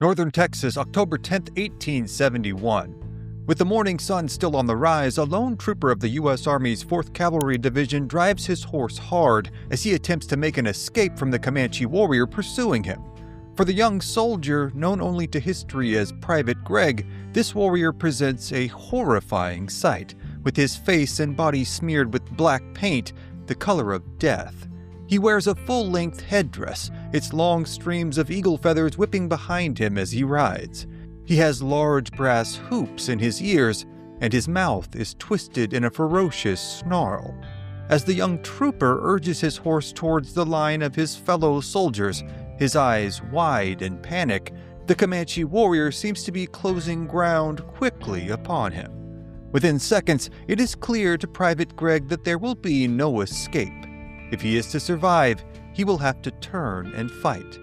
Northern Texas, October 10, 1871. With the morning sun still on the rise, a lone trooper of the U.S. Army's 4th Cavalry Division drives his horse hard as he attempts to make an escape from the Comanche warrior pursuing him. For the young soldier, known only to history as Private Gregg, this warrior presents a horrifying sight, with his face and body smeared with black paint, the color of death. He wears a full-length headdress, its long streams of eagle feathers whipping behind him as he rides. He has large brass hoops in his ears, and his mouth is twisted in a ferocious snarl. As the young trooper urges his horse towards the line of his fellow soldiers, his eyes wide in panic, the Comanche warrior seems to be closing ground quickly upon him. Within seconds, it is clear to Private Gregg that there will be no escape. If he is to survive, he will have to turn and fight.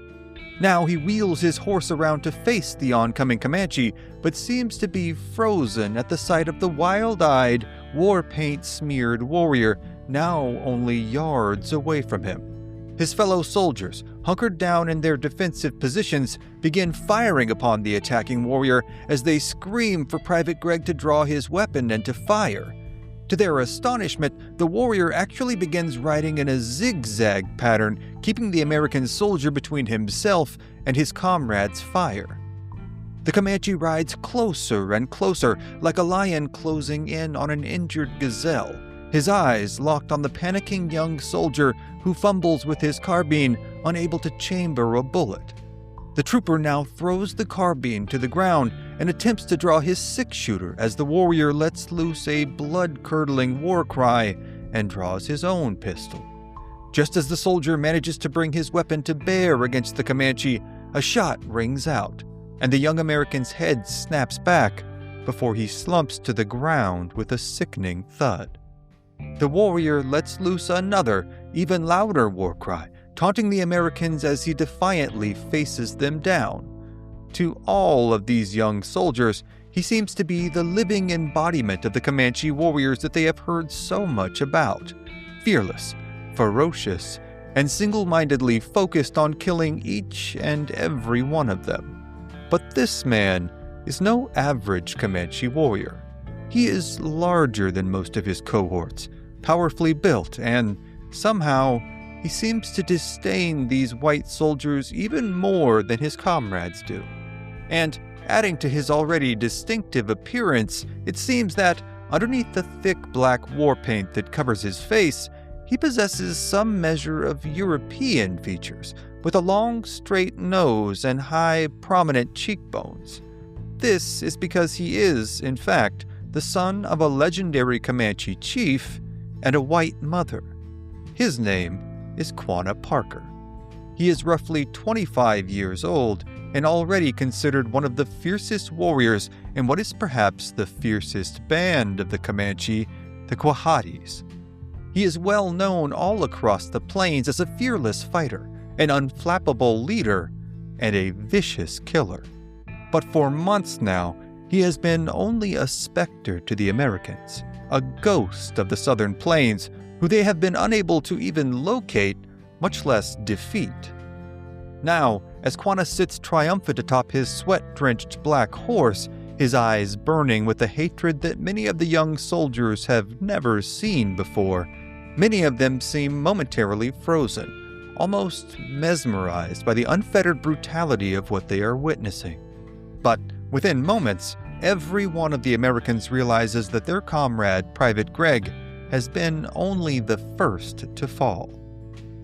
Now he wheels his horse around to face the oncoming Comanche, but seems to be frozen at the sight of the wild-eyed, war-paint-smeared warrior, now only yards away from him. His fellow soldiers, hunkered down in their defensive positions, begin firing upon the attacking warrior as they scream for Private Gregg to draw his weapon and to fire. To their astonishment, the warrior actually begins riding in a zigzag pattern, keeping the American soldier between himself and his comrades' fire. The Comanche rides closer and closer, like a lion closing in on an injured gazelle, his eyes locked on the panicking young soldier who fumbles with his carbine, unable to chamber a bullet. The trooper now throws the carbine to the ground and attempts to draw his six-shooter as the warrior lets loose a blood-curdling war cry and draws his own pistol. Just as the soldier manages to bring his weapon to bear against the Comanche, a shot rings out, and the young American's head snaps back before he slumps to the ground with a sickening thud. The warrior lets loose another, even louder war cry, taunting the Americans as he defiantly faces them down. To all of these young soldiers, he seems to be the living embodiment of the Comanche warriors that they have heard so much about. Fearless, ferocious, and single-mindedly focused on killing each and every one of them. But this man is no average Comanche warrior. He is larger than most of his cohorts, powerfully built, and somehow he seems to disdain these white soldiers even more than his comrades do. And adding to his already distinctive appearance, it seems that underneath the thick black war paint that covers his face, he possesses some measure of European features, with a long, straight nose and high, prominent cheekbones. This is because he is, in fact, the son of a legendary Comanche chief and a white mother. His name is Quanah Parker. He is roughly 25 years old and already considered one of the fiercest warriors in what is perhaps the fiercest band of the Comanche, the Quahadis. He is well known all across the plains as a fearless fighter, an unflappable leader, and a vicious killer. But for months now, he has been only a specter to the Americans, a ghost of the southern plains who they have been unable to even locate, much less defeat. Now, as Quanah sits triumphant atop his sweat-drenched black horse, his eyes burning with a hatred that many of the young soldiers have never seen before, many of them seem momentarily frozen, almost mesmerized by the unfettered brutality of what they are witnessing. But within moments, every one of the Americans realizes that their comrade, Private Gregg, has been only the first to fall.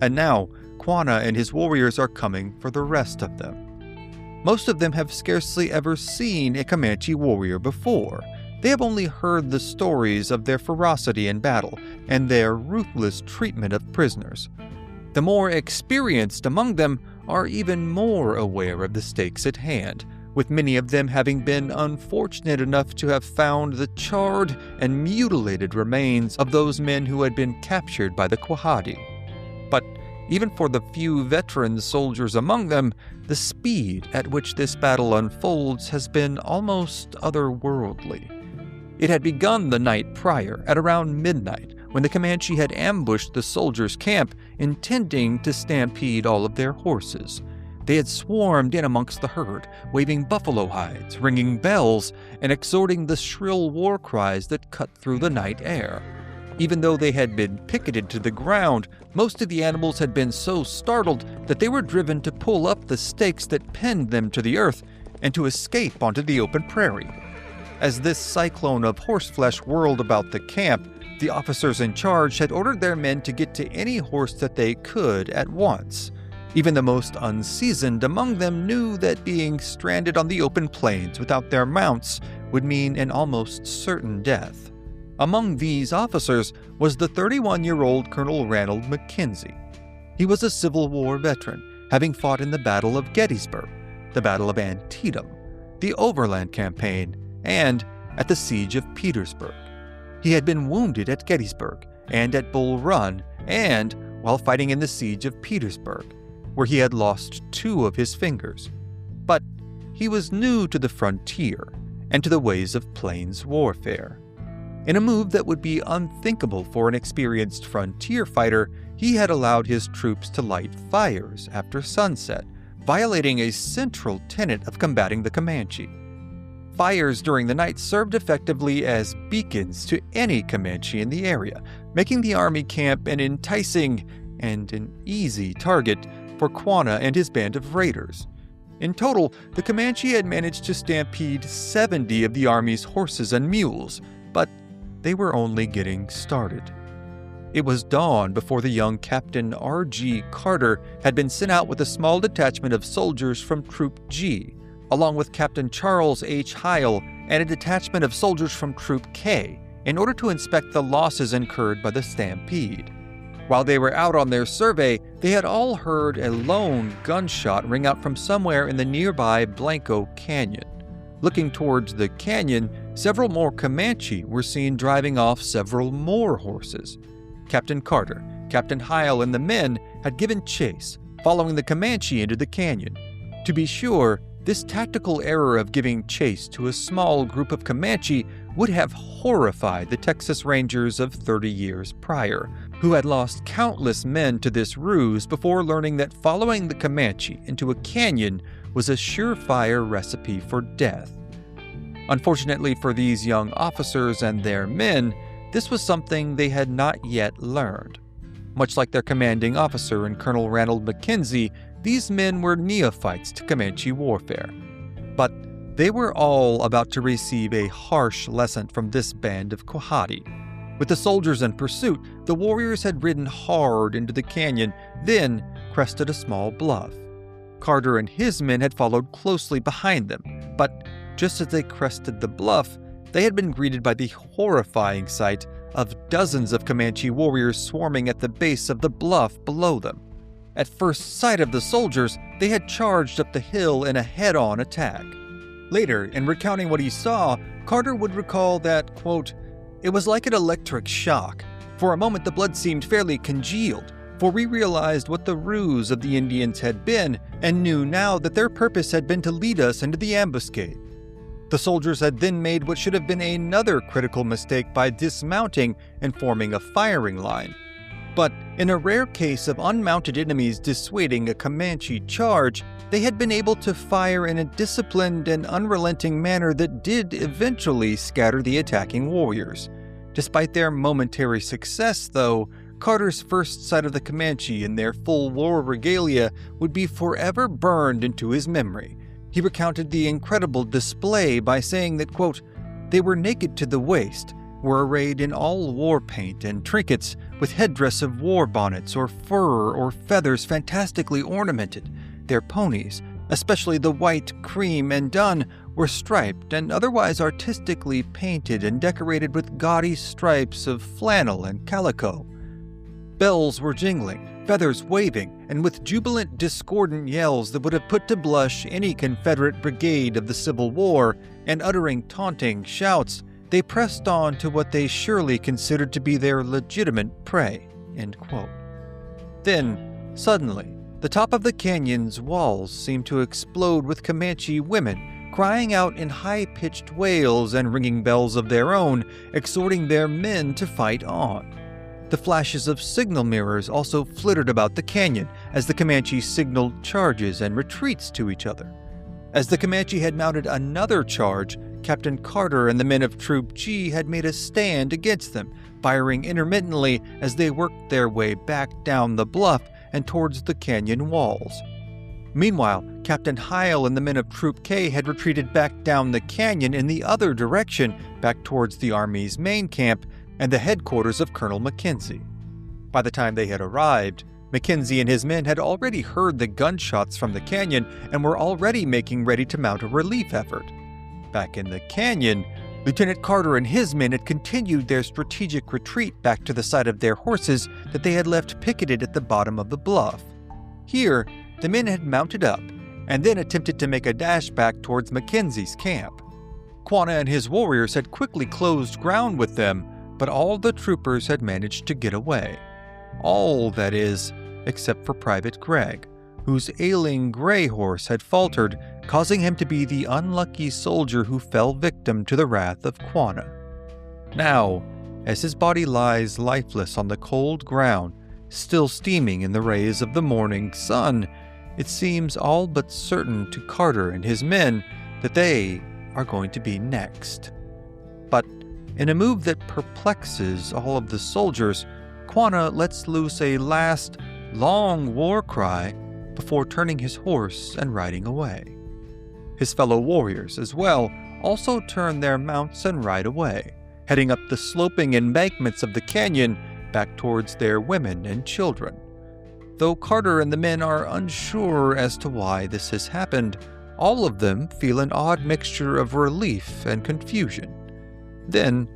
And now, Quanah and his warriors are coming for the rest of them. Most of them have scarcely ever seen a Comanche warrior before. They have only heard the stories of their ferocity in battle and their ruthless treatment of prisoners. The more experienced among them are even more aware of the stakes at hand, with many of them having been unfortunate enough to have found the charred and mutilated remains of those men who had been captured by the Quahadi. But even for the few veteran soldiers among them, the speed at which this battle unfolds has been almost otherworldly. It had begun the night prior, at around midnight, when the Comanche had ambushed the soldiers' camp, intending to stampede all of their horses. They had swarmed in amongst the herd, waving buffalo hides, ringing bells, and extorting the shrill war cries that cut through the night air. Even though they had been picketed to the ground, most of the animals had been so startled that they were driven to pull up the stakes that pinned them to the earth and to escape onto the open prairie. As this cyclone of horseflesh whirled about the camp, the officers in charge had ordered their men to get to any horse that they could at once. Even the most unseasoned among them knew that being stranded on the open plains without their mounts would mean an almost certain death. Among these officers was the 31-year-old Colonel Ranald MacKenzie. He was a Civil War veteran, having fought in the Battle of Gettysburg, the Battle of Antietam, the Overland Campaign, and at the Siege of Petersburg. He had been wounded at Gettysburg and at Bull Run and while fighting in the Siege of Petersburg, where he had lost 2 of his fingers. But he was new to the frontier and to the ways of plains warfare. In a move that would be unthinkable for an experienced frontier fighter, he had allowed his troops to light fires after sunset, violating a central tenet of combating the Comanche. Fires during the night served effectively as beacons to any Comanche in the area, making the army camp an enticing and an easy target for Quanah and his band of raiders. In total, the Comanche had managed to stampede 70 of the army's horses and mules, but they were only getting started. It was dawn before the young Captain R.G. Carter had been sent out with a small detachment of soldiers from Troop G, along with Captain Charles H. Heil and a detachment of soldiers from Troop K, in order to inspect the losses incurred by the stampede. While they were out on their survey, they had all heard a lone gunshot ring out from somewhere in the nearby Blanco Canyon. Looking towards the canyon, several more Comanche were seen driving off several more horses. Captain Carter, Captain Heil, and the men had given chase, following the Comanche into the canyon. To be sure, this tactical error of giving chase to a small group of Comanche would have horrified the Texas Rangers of 30 years prior, who had lost countless men to this ruse before learning that following the Comanche into a canyon was a surefire recipe for death. Unfortunately for these young officers and their men, this was something they had not yet learned. Much like their commanding officer in Colonel Ranald MacKenzie, these men were neophytes to Comanche warfare. But they were all about to receive a harsh lesson from this band of Quahadi. With the soldiers in pursuit, the warriors had ridden hard into the canyon, then crested a small bluff. Carter and his men had followed closely behind them, but just as they crested the bluff, they had been greeted by the horrifying sight of dozens of Comanche warriors swarming at the base of the bluff below them. At first sight of the soldiers, they had charged up the hill in a head-on attack. Later, in recounting what he saw, Carter would recall that, quote, "It was like an electric shock. For a moment the blood seemed fairly congealed, for we realized what the ruse of the Indians had been and knew now that their purpose had been to lead us into the ambuscade. The soldiers had then made what should have been another critical mistake by dismounting and forming a firing line. But in a rare case of unmounted enemies dissuading a Comanche charge, they had been able to fire in a disciplined and unrelenting manner that did eventually scatter the attacking warriors. Despite their momentary success, though, Carter's first sight of the Comanche in their full war regalia would be forever burned into his memory. He recounted the incredible display by saying that, quote, "They were naked to the waist, were arrayed in all war paint and trinkets, with headdress of war bonnets or fur or feathers fantastically ornamented. Their ponies, especially the white, cream, and dun, were striped and otherwise artistically painted and decorated with gaudy stripes of flannel and calico. Bells were jingling, feathers waving, and with jubilant, discordant yells that would have put to blush any Confederate brigade of the Civil War, and uttering taunting shouts, they pressed on to what they surely considered to be their legitimate prey." End quote. Then, suddenly, the top of the canyon's walls seemed to explode with Comanche women, crying out in high-pitched wails and ringing bells of their own, exhorting their men to fight on. The flashes of signal mirrors also flittered about the canyon as the Comanche signaled charges and retreats to each other. As the Comanche had mounted another charge, Captain Carter and the men of Troop G had made a stand against them, firing intermittently as they worked their way back down the bluff and towards the canyon walls. Meanwhile, Captain Heil and the men of Troop K had retreated back down the canyon in the other direction, back towards the Army's main camp and the headquarters of Colonel MacKenzie. By the time they had arrived, MacKenzie and his men had already heard the gunshots from the canyon and were already making ready to mount a relief effort. Back in the canyon, Lieutenant Carter and his men had continued their strategic retreat back to the side of their horses that they had left picketed at the bottom of the bluff. Here, the men had mounted up and then attempted to make a dash back towards MacKenzie's camp. Quanah and his warriors had quickly closed ground with them, but all the troopers had managed to get away. All, that is, except for Private Gregg, whose ailing gray horse had faltered, causing him to be the unlucky soldier who fell victim to the wrath of Quanah. Now, as his body lies lifeless on the cold ground, still steaming in the rays of the morning sun, it seems all but certain to Carter and his men that they are going to be next. But in a move that perplexes all of the soldiers, Quanah lets loose a last, long war cry before turning his horse and riding away. His fellow warriors, as well, also turn their mounts and ride away, heading up the sloping embankments of the canyon back towards their women and children. Though Carter and the men are unsure as to why this has happened, all of them feel an odd mixture of relief and confusion. Then,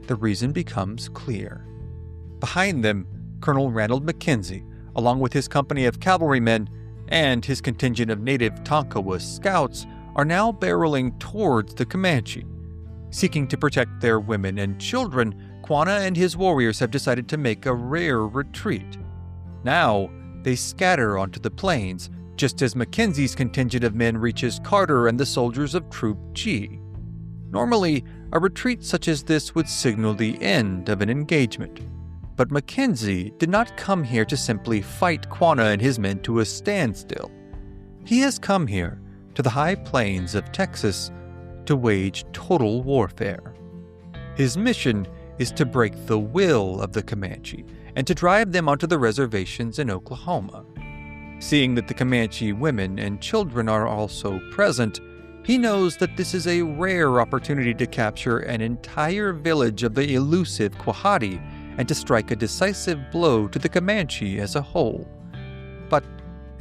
the reason becomes clear. Behind them, Colonel Ranald MacKenzie, along with his company of cavalrymen and his contingent of native Tonkawa scouts, are now barreling towards the Comanche. Seeking to protect their women and children, Quanah and his warriors have decided to make a rare retreat. Now, they scatter onto the plains, just as MacKenzie's contingent of men reaches Carter and the soldiers of Troop G. Normally, a retreat such as this would signal the end of an engagement. But MacKenzie did not come here to simply fight Quanah and his men to a standstill. He has come here to the high plains of Texas to wage total warfare. His mission is to break the will of the Comanche and to drive them onto the reservations in Oklahoma. Seeing that the Comanche women and children are also present, he knows that this is a rare opportunity to capture an entire village of the elusive Quahadi and to strike a decisive blow to the Comanche as a whole. But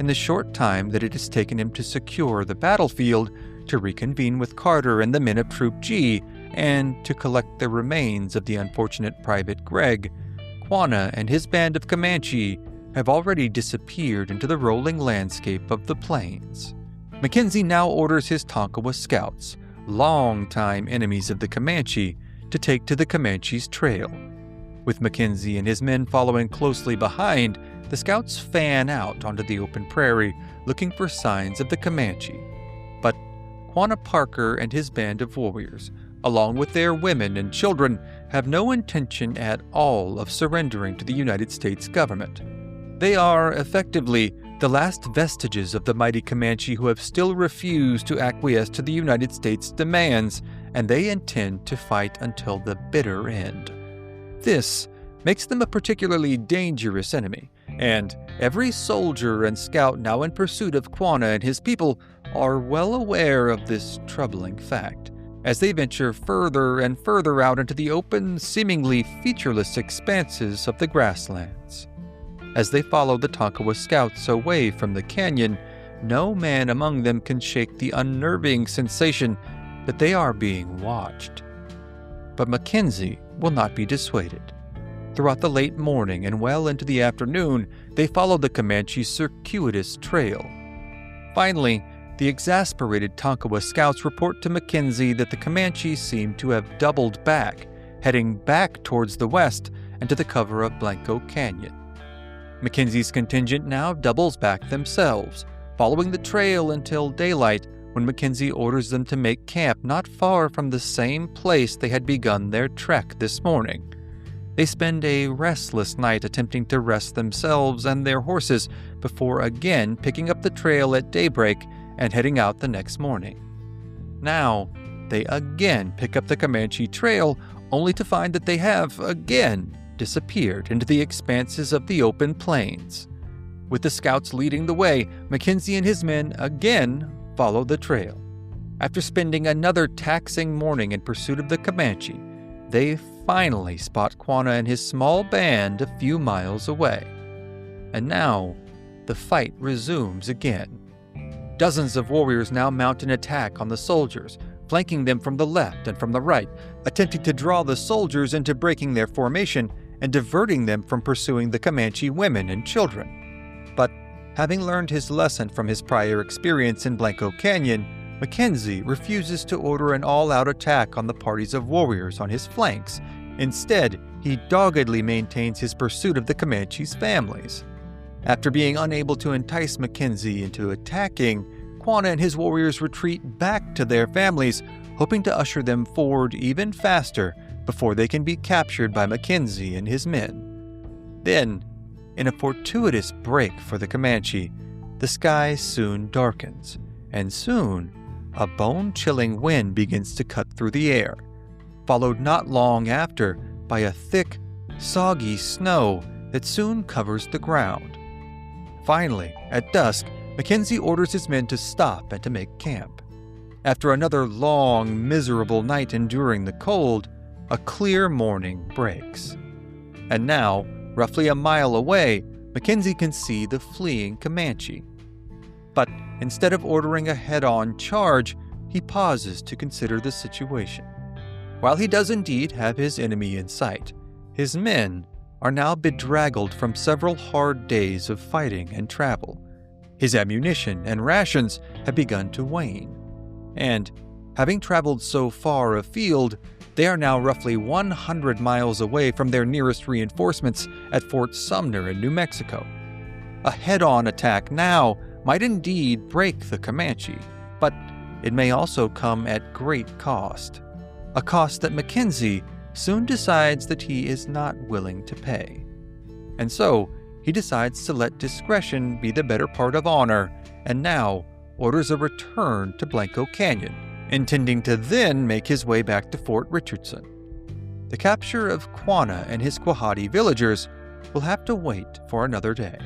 in the short time that it has taken him to secure the battlefield, to reconvene with Carter and the men of Troop G, and to collect the remains of the unfortunate Private Gregg, Quanah and his band of Comanche have already disappeared into the rolling landscape of the plains. MacKenzie now orders his Tonkawa scouts, longtime enemies of the Comanche, to take to the Comanche's trail. With MacKenzie and his men following closely behind, the scouts fan out onto the open prairie, looking for signs of the Comanche. But Quanah Parker and his band of warriors, along with their women and children, have no intention at all of surrendering to the United States government. They are, effectively, the last vestiges of the mighty Comanche who have still refused to acquiesce to the United States' demands, and they intend to fight until the bitter end. This makes them a particularly dangerous enemy, and every soldier and scout now in pursuit of Quanah and his people are well aware of this troubling fact, as they venture further and further out into the open, seemingly featureless expanses of the grasslands. As they follow the Tonkawa scouts away from the canyon, no man among them can shake the unnerving sensation that they are being watched. But MacKenzie will not be dissuaded. Throughout the late morning and well into the afternoon, they follow the Comanche's circuitous trail. Finally, the exasperated Tonkawa scouts report to MacKenzie that the Comanche seem to have doubled back, heading back towards the west and to the cover of Blanco Canyon. MacKenzie's contingent now doubles back themselves, following the trail until daylight, when MacKenzie orders them to make camp not far from the same place they had begun their trek this morning. They spend a restless night attempting to rest themselves and their horses before again picking up the trail at daybreak and heading out the next morning. Now, they again pick up the Comanche trail, only to find that they have, again, disappeared into the expanses of the open plains. With the scouts leading the way, MacKenzie and his men again follow the trail. After spending another taxing morning in pursuit of the Comanche, they finally spot Quanah and his small band a few miles away. And now, the fight resumes again. Dozens of warriors now mount an attack on the soldiers, flanking them from the left and from the right, attempting to draw the soldiers into breaking their formation and diverting them from pursuing the Comanche women and children. But having learned his lesson from his prior experience in Blanco Canyon, MacKenzie refuses to order an all-out attack on the parties of warriors on his flanks. Instead, he doggedly maintains his pursuit of the Comanche's families. After being unable to entice MacKenzie into attacking, Quanah and his warriors retreat back to their families, hoping to usher them forward even faster before they can be captured by MacKenzie and his men. Then, in a fortuitous break for the Comanche, the sky soon darkens, and soon a bone-chilling wind begins to cut through the air, followed not long after by a thick, soggy snow that soon covers the ground. Finally, at dusk, MacKenzie orders his men to stop and to make camp. After another long, miserable night enduring the cold, a clear morning breaks. And now, roughly a mile away, MacKenzie can see the fleeing Comanche. But instead of ordering a head-on charge, he pauses to consider the situation. While he does indeed have his enemy in sight, his men are now bedraggled from several hard days of fighting and travel. His ammunition and rations have begun to wane. And, having traveled so far afield, they are now roughly 100 miles away from their nearest reinforcements at Fort Sumner in New Mexico. A head-on attack now might indeed break the Comanche, but it may also come at great cost. A cost that MacKenzie soon decides that he is not willing to pay. And so, he decides to let discretion be the better part of honor, and now orders a return to Blanco Canyon, intending to then make his way back to Fort Richardson. The capture of Quanah and his Quahadi villagers will have to wait for another day.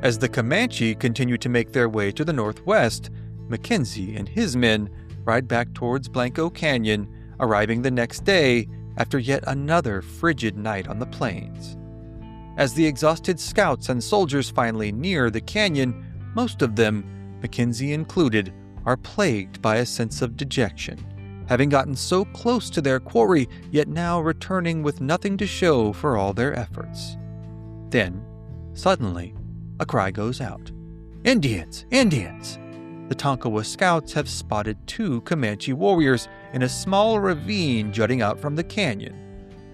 As the Comanche continue to make their way to the northwest, MacKenzie and his men ride back towards Blanco Canyon, arriving the next day after yet another frigid night on the plains. As the exhausted scouts and soldiers finally near the canyon, most of them, MacKenzie included, are plagued by a sense of dejection, having gotten so close to their quarry, yet now returning with nothing to show for all their efforts. Then, suddenly, a cry goes out. "Indians! Indians!" The Tonkawa scouts have spotted 2 Comanche warriors in a small ravine jutting out from the canyon.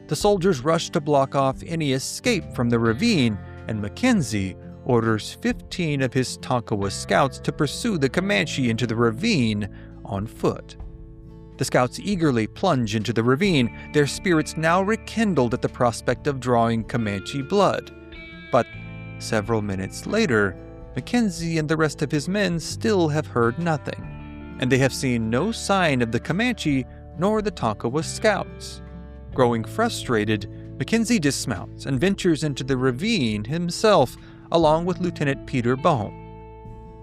The soldiers rush to block off any escape from the ravine, and MacKenzie orders 15 of his Tonkawa scouts to pursue the Comanche into the ravine on foot. The scouts eagerly plunge into the ravine, their spirits now rekindled at the prospect of drawing Comanche blood. But several minutes later, MacKenzie and the rest of his men still have heard nothing, and they have seen no sign of the Comanche nor the Tonkawa scouts. Growing frustrated, MacKenzie dismounts and ventures into the ravine himself, along with Lieutenant Peter Bohm.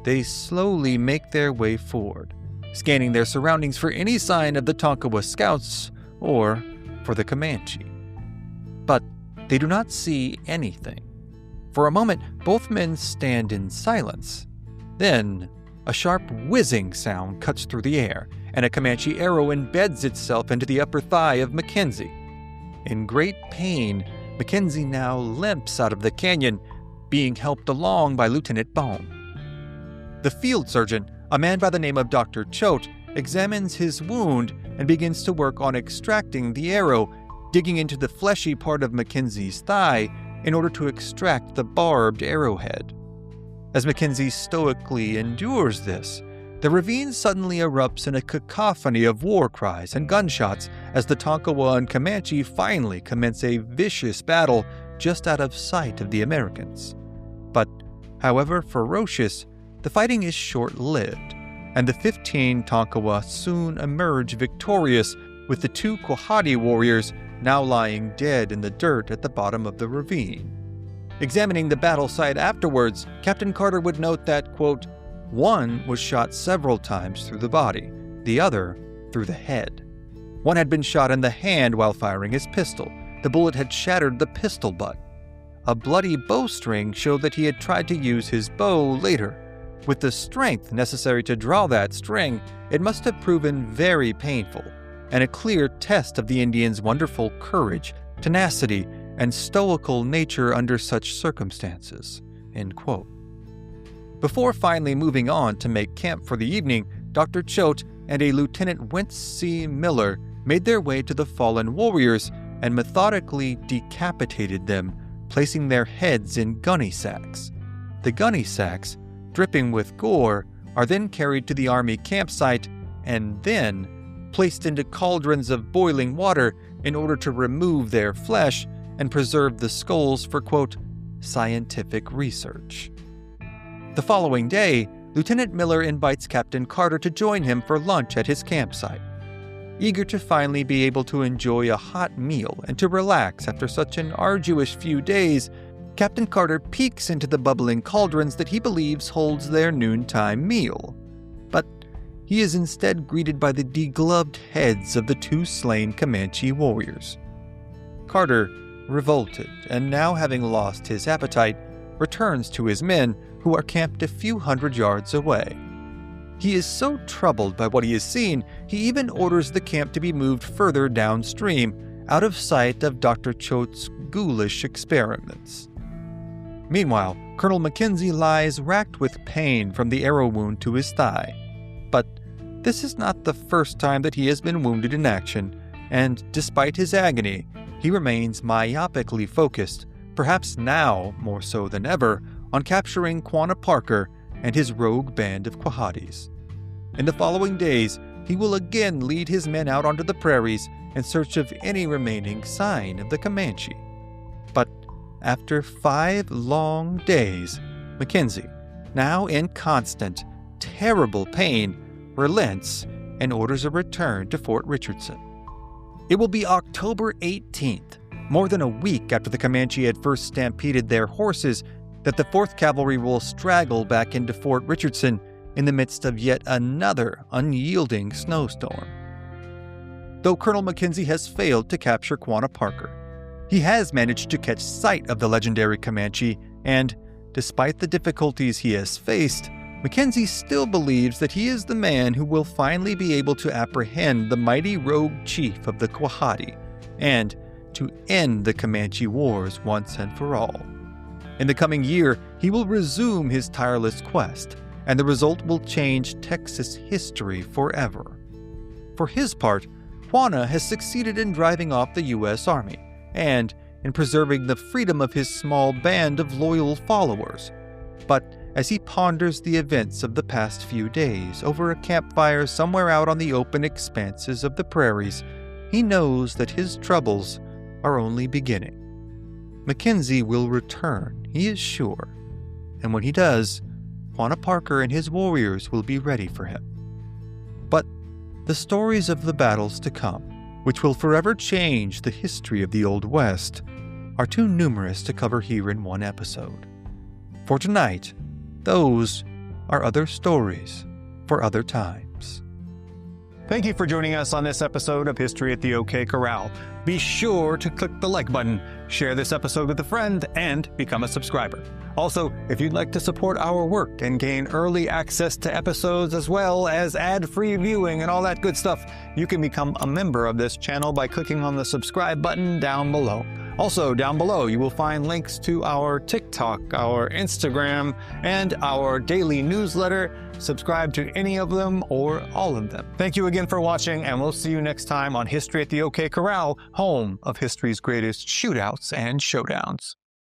They slowly make their way forward, scanning their surroundings for any sign of the Tonkawa scouts or for the Comanche. But they do not see anything. For a moment, both men stand in silence. Then, a sharp whizzing sound cuts through the air, and a Comanche arrow embeds itself into the upper thigh of MacKenzie. In great pain, MacKenzie now limps out of the canyon, being helped along by Lieutenant Bohm. The field surgeon, a man by the name of Dr. Choate, examines his wound and begins to work on extracting the arrow, digging into the fleshy part of MacKenzie's thigh in order to extract the barbed arrowhead. As MacKenzie stoically endures this, the ravine suddenly erupts in a cacophony of war cries and gunshots as the Tonkawa and Comanche finally commence a vicious battle just out of sight of the Americans. But, however ferocious, the fighting is short-lived, and the 15 Tonkawa soon emerge victorious, with the 2 Quahadi warriors now lying dead in the dirt at the bottom of the ravine. Examining the battle site afterwards, Captain Carter would note that, quote, one was shot several times through the body, the other through the head. One had been shot in the hand while firing his pistol. The bullet had shattered the pistol butt. A bloody bowstring showed that he had tried to use his bow later. With the strength necessary to draw that string, it must have proven very painful, and a clear test of the Indians' wonderful courage, tenacity, and stoical nature under such circumstances." End quote. Before finally moving on to make camp for the evening, Dr. Choate and a Lieutenant Wentz C. Miller made their way to the fallen warriors and methodically decapitated them, placing their heads in gunny sacks. The gunny sacks, dripping with gore, are then carried to the Army campsite and then placed into cauldrons of boiling water in order to remove their flesh and preserve the skulls for, quote, scientific research. The following day, Lieutenant Miller invites Captain Carter to join him for lunch at his campsite. Eager to finally be able to enjoy a hot meal and to relax after such an arduous few days, Captain Carter peeks into the bubbling cauldrons that he believes holds their noontime meal. But he is instead greeted by the degloved heads of the 2 slain Comanche warriors. Carter, revolted and now having lost his appetite, returns to his men, who are camped a few hundred yards away. He is so troubled by what he has seen, he even orders the camp to be moved further downstream, out of sight of Dr. Choate's ghoulish experiments. Meanwhile, Colonel MacKenzie lies racked with pain from the arrow wound to his thigh. But this is not the first time that he has been wounded in action, and despite his agony, he remains myopically focused, perhaps now more so than ever, on capturing Quanah Parker and his rogue band of Quahadis. In the following days, he will again lead his men out onto the prairies in search of any remaining sign of the Comanche. But after 5 long days, MacKenzie, now in constant, terrible pain, relents and orders a return to Fort Richardson. It will be October 18th, more than a week after the Comanche had first stampeded their horses, that the 4th Cavalry will straggle back into Fort Richardson in the midst of yet another unyielding snowstorm. Though Colonel MacKenzie has failed to capture Quanah Parker, he has managed to catch sight of the legendary Comanche, and, despite the difficulties he has faced, MacKenzie still believes that he is the man who will finally be able to apprehend the mighty rogue chief of the Quahadi, and to end the Comanche Wars once and for all. In the coming year, he will resume his tireless quest, and the result will change Texas history forever. For his part, Quanah has succeeded in driving off the U.S. Army, and in preserving the freedom of his small band of loyal followers. But as he ponders the events of the past few days over a campfire somewhere out on the open expanses of the prairies, he knows that his troubles are only beginning. MacKenzie will return, he is sure, and when he does, Quanah Parker and his warriors will be ready for him. But the stories of the battles to come, which will forever change the history of the Old West, are too numerous to cover here in one episode. For tonight, those are other stories for other times. Thank you for joining us on this episode of History at the OK Corral. Be sure to click the like button, share this episode with a friend, and become a subscriber. Also, if you'd like to support our work and gain early access to episodes as well as ad-free viewing and all that good stuff, you can become a member of this channel by clicking on the subscribe button down below. Also, down below, you will find links to our TikTok, our Instagram, and our daily newsletter. Subscribe to any of them or all of them. Thank you again for watching, and we'll see you next time on History at the OK Corral, home of history's greatest shootouts and showdowns.